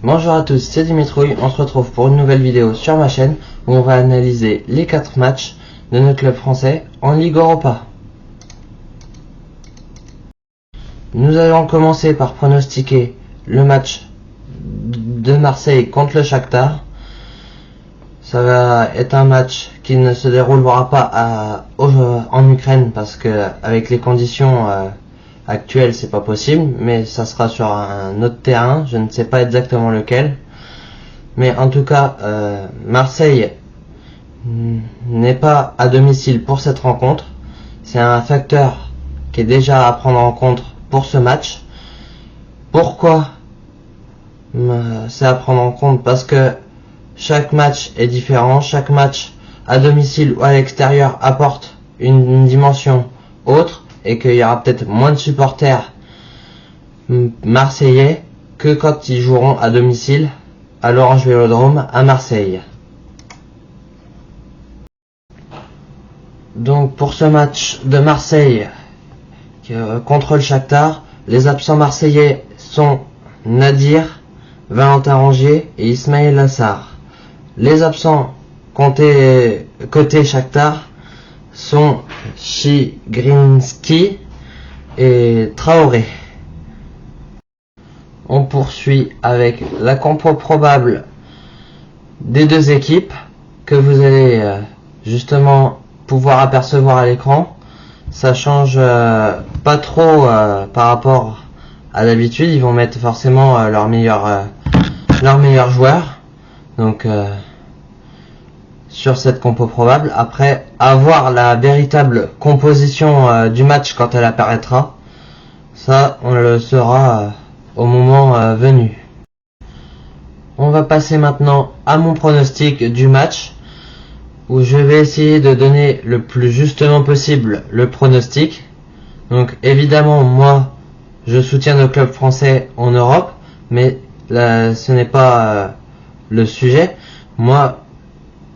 Bonjour à tous, c'est Dimitrouille, on se retrouve pour une nouvelle vidéo sur ma chaîne où on va analyser les 4 matchs de notre club français en Ligue Europa. Nous allons commencer par pronostiquer le match de Marseille contre le Shakhtar. Ça va être un match qui ne se déroulera pas en Ukraine parce que avec les conditions actuelles c'est pas possible, mais ça sera sur un autre terrain, je ne sais pas exactement lequel. Mais en tout cas, Marseille n'est pas à domicile pour cette rencontre. C'est un facteur qui est déjà à prendre en compte pour ce match. Pourquoi c'est à prendre en compte? Parce que chaque match est différent, chaque match à domicile ou à l'extérieur apporte une dimension autre et qu'il y aura peut-être moins de supporters marseillais que quand ils joueront à domicile à l'Orange Vélodrome à Marseille. Donc pour ce match de Marseille contre le Shakhtar, les absents marseillais sont Nadir, Valentin Rongier et Ismaël Lassar. Les absents côté Shakhtar sont Chigrinsky et Traoré. On poursuit avec la compo probable des deux équipes que vous allez justement pouvoir apercevoir à l'écran. Ça change pas trop par rapport à l'habitude. Ils vont mettre forcément leurs meilleurs joueurs. Donc sur cette compo probable, après avoir la véritable composition du match quand elle apparaîtra, ça on le saura au moment venu. On va passer maintenant à mon pronostic du match, où je vais essayer de donner le plus justement possible le pronostic. Donc évidemment moi je soutiens nos clubs français en Europe, mais là, ce n'est pas le sujet. Moi,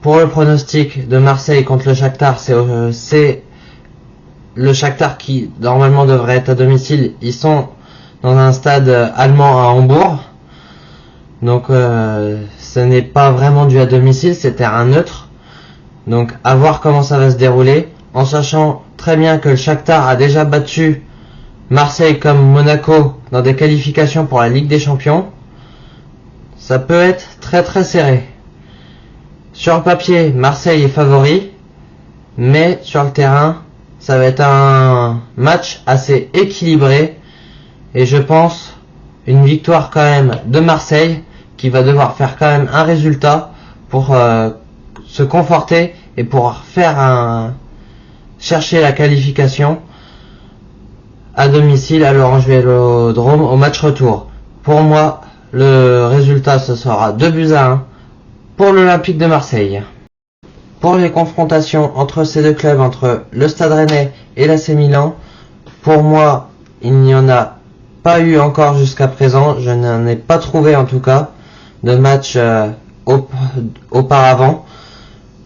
pour le pronostic de Marseille contre le Shakhtar, c'est le Shakhtar qui normalement devrait être à domicile. Ils sont dans un stade allemand à Hambourg, donc ce n'est pas vraiment du à domicile, c'est terrain neutre. Donc à voir comment ça va se dérouler, en sachant très bien que le Shakhtar a déjà battu Marseille comme Monaco dans des qualifications pour la Ligue des Champions. Ça peut être très très serré. Sur le papier, Marseille est favori, mais sur le terrain, ça va être un match assez équilibré et je pense une victoire quand même de Marseille qui va devoir faire quand même un résultat pour se conforter et pour chercher la qualification à domicile à l'Orange Vélodrome au match retour. Pour moi, le résultat ce sera 2-1 pour l'Olympique de Marseille. Pour les confrontations entre ces deux clubs, entre le Stade Rennais et l'AC Milan, pour moi il n'y en a pas eu encore jusqu'à présent, je n'en ai pas trouvé en tout cas de match auparavant,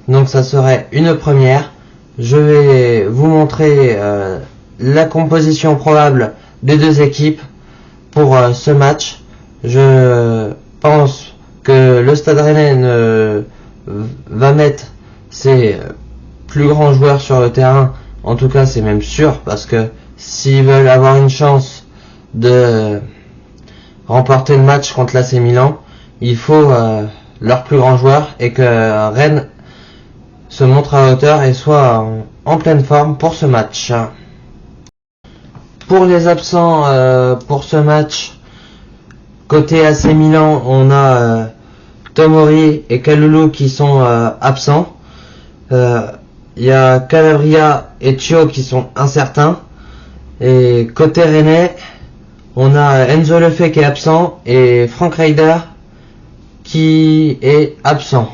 donc ça serait une première. Je vais vous montrer la composition probable des deux équipes pour ce match. Je pense que le Stade Rennais va mettre ses plus grands joueurs sur le terrain, en tout cas c'est même sûr, parce que s'ils veulent avoir une chance de remporter le match contre l'AC Milan, il faut leurs plus grands joueurs et que Rennes se montre à hauteur et soit en pleine forme pour ce match. Pour les absents pour ce match, côté AC Milan, on a Tomori et Kalulu qui sont absents. Il y a Calabria et Thio qui sont incertains. Et côté Rennais, on a Enzo Lefebvre qui est absent et Frank Reider qui est absent.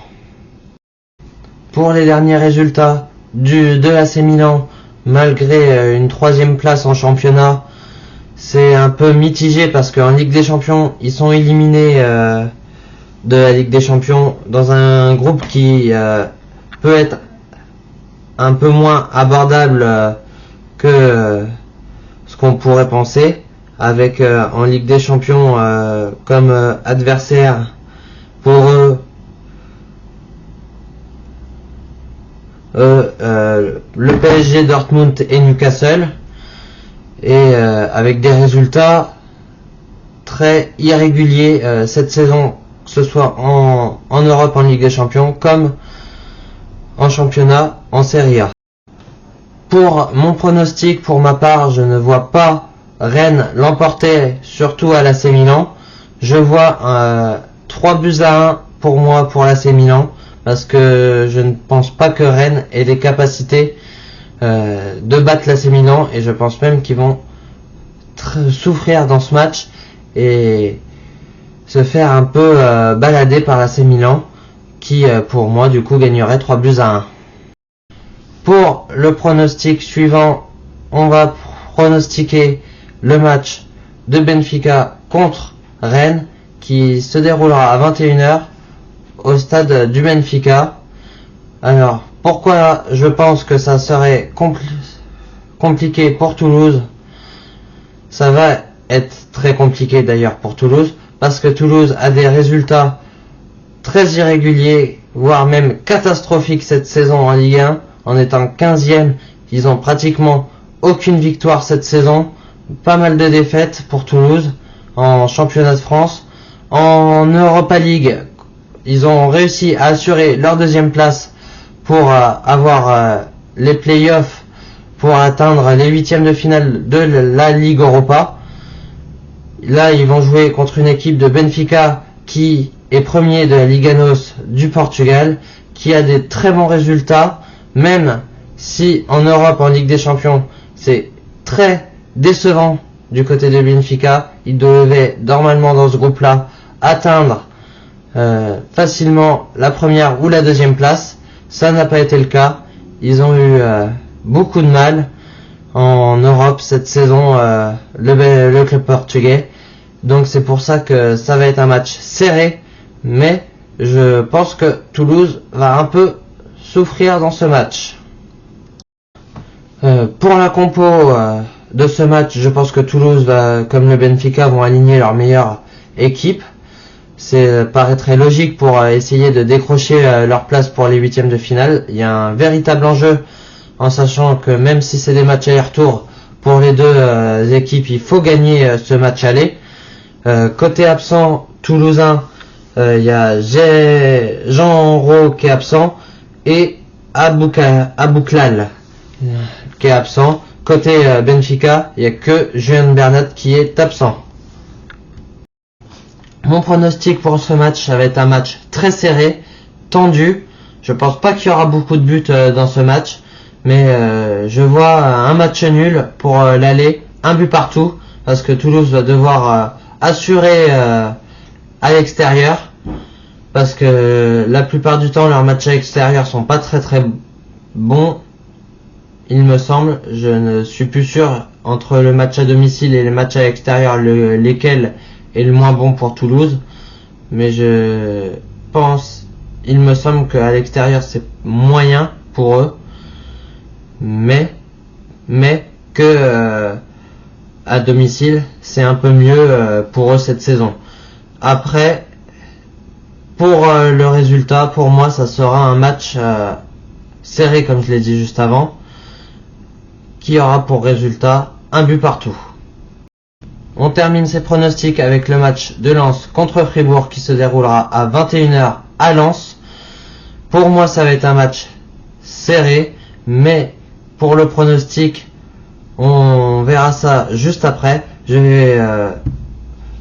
Pour les derniers résultats de l'AC Milan, malgré une 3e place en championnat, c'est un peu mitigé parce qu'en Ligue des Champions, ils sont éliminés de la Ligue des Champions dans un groupe qui peut être un peu moins abordable que ce qu'on pourrait penser. avec en Ligue des Champions comme adversaire pour eux le PSG, Dortmund et Newcastle, et avec des résultats très irréguliers cette saison, que ce soit en Europe, en Ligue des Champions, comme en championnat, en Serie A. Pour mon pronostic, pour ma part, je ne vois pas Rennes l'emporter, surtout à l'AC Milan. Je vois 3-1 pour moi pour l'AC Milan, parce que je ne pense pas que Rennes ait les capacités de battre l'AC Milan, et je pense même qu'ils vont souffrir dans ce match et se faire un peu balader par l'AC Milan, qui pour moi du coup gagnerait 3-1. Pour le pronostic suivant, on va pronostiquer le match de Benfica contre Rennes, qui se déroulera à 21h au stade du Benfica. Alors, pourquoi je pense que ça serait compliqué pour Toulouse? Ça va être très compliqué d'ailleurs pour Toulouse, parce que Toulouse a des résultats très irréguliers, voire même catastrophiques cette saison en Ligue 1, en étant 15e. Ils ont pratiquement aucune victoire cette saison, pas mal de défaites pour Toulouse en championnat de France. En Europa League, ils ont réussi à assurer leur deuxième place pour avoir les playoffs, pour atteindre les huitièmes de finale de la Ligue Europa. Là, ils vont jouer contre une équipe de Benfica qui est premier de la Liga NOS du Portugal, qui a des très bons résultats, même si en Europe, en Ligue des Champions, c'est très décevant du côté de Benfica. Ils devaient normalement dans ce groupe-là atteindre facilement la première ou la deuxième place. Ça n'a pas été le cas. Ils ont eu beaucoup de mal en Europe cette saison, le club portugais. Donc c'est pour ça que ça va être un match serré, mais je pense que Toulouse va un peu souffrir dans ce match. Pour la compo de ce match, je pense que Toulouse, comme le Benfica, vont aligner leur meilleure équipe. C'est paraîtrait logique pour essayer de décrocher leur place pour les huitièmes de finale. Il y a un véritable enjeu, en sachant que même si c'est des matchs aller-retour pour les deux équipes, il faut gagner ce match aller. Côté absent toulousain, il y a Jean Rowe qui est absent et Abouklal qui est absent. Côté Benfica, il n'y a que Juan Bernat qui est absent. Mon pronostic pour ce match, ça va être un match très serré, tendu. Je pense pas qu'il y aura beaucoup de buts dans ce match, mais je vois un match nul pour l'aller, un but partout, parce que Toulouse va devoir assurer à l'extérieur, parce que la plupart du temps leurs matchs à l'extérieur sont pas très bons, il me semble. Je ne suis plus sûr entre le match à domicile et les matchs à l'extérieur lesquels est le moins bon pour Toulouse, mais je pense, il me semble qu'à l'extérieur c'est moyen pour eux, mais que à domicile c'est un peu mieux pour eux cette saison. Après, pour le résultat, pour moi ça sera un match serré, comme je l'ai dit juste avant, qui aura pour résultat un but partout. On termine ces pronostics avec le match de Lens contre Fribourg, qui se déroulera à 21h à Lens. Pour moi ça va être un match serré, mais pour le pronostic, on verra ça juste après. Je vais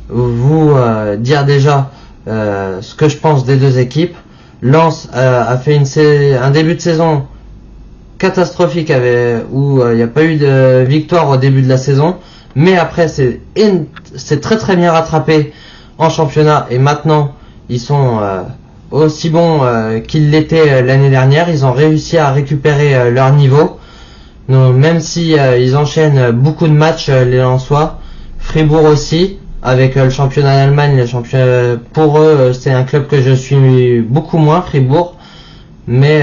vous dire déjà ce que je pense des deux équipes. Lens a fait un début de saison catastrophique où il n'y a pas eu de victoire au début de la saison, mais après c'est très bien rattrapé en championnat, et maintenant ils sont aussi bons qu'ils l'étaient l'année dernière. Ils ont réussi à récupérer leur niveau. Donc, même si ils enchaînent beaucoup de matchs, les Lensois. Fribourg aussi, avec le championnat d'Allemagne. Pour eux, c'est un club que je suis beaucoup moins, Fribourg. Mais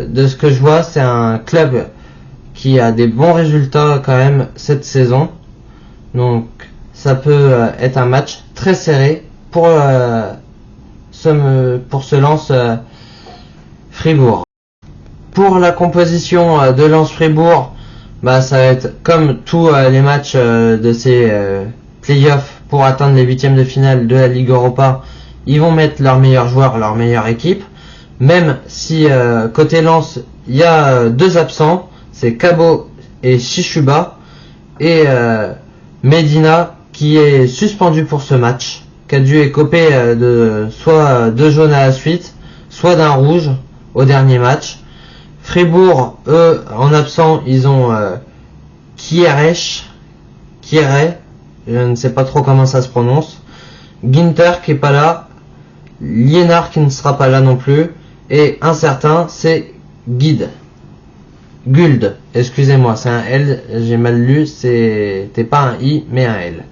de ce que je vois, c'est un club qui a des bons résultats quand même cette saison. Donc ça peut être un match très serré pour ce Lens Fribourg. Pour la composition de Lens Fribourg, bah ça va être comme tous les matchs de ces playoffs pour atteindre les huitièmes de finale de la Ligue Europa. Ils vont mettre leurs meilleurs joueurs, leur meilleure équipe. Même si côté Lens, il y a deux absents, c'est Cabot et Chichuba, et Medina qui est suspendu pour ce match, qui a dû écoper de soit deux jaunes à la suite, soit d'un rouge au dernier match. Fribourg, eux, en absent, ils ont Kierre, je ne sais pas trop comment ça se prononce, Ginter qui est pas là, Liénard qui ne sera pas là non plus, et un certain, c'est Guld, excusez-moi, c'est un L, j'ai mal lu, c'était pas un I, mais un L.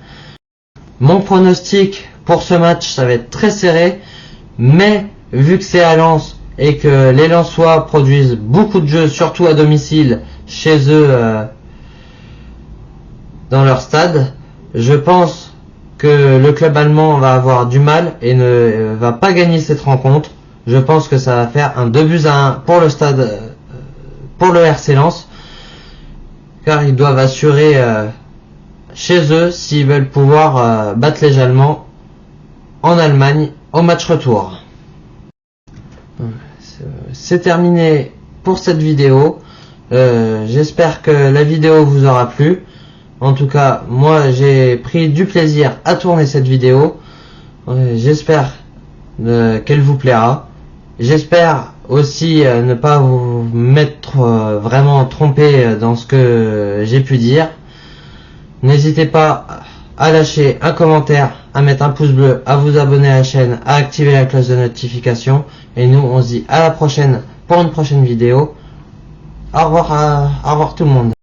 Mon pronostic pour ce match, ça va être très serré, mais vu que c'est à Lens, et que les Lensois produisent beaucoup de jeux, surtout à domicile, chez eux, dans leur stade, je pense que le club allemand va avoir du mal et ne va pas gagner cette rencontre. Je pense que ça va faire un 2-1 pour le stade, pour le RC Lens, car ils doivent assurer chez eux s'ils veulent pouvoir battre les Allemands en Allemagne au match retour. C'est terminé pour cette vidéo. J'espère que la vidéo vous aura plu. En tout cas, moi j'ai pris du plaisir à tourner cette vidéo. J'espère qu'elle vous plaira. J'espère aussi ne pas vous mettre vraiment trompé dans ce que j'ai pu dire. N'hésitez pas à lâcher un commentaire, à mettre un pouce bleu, à vous abonner à la chaîne, à activer la cloche de notification. Et nous, on se dit à la prochaine pour une prochaine vidéo. Au revoir tout le monde.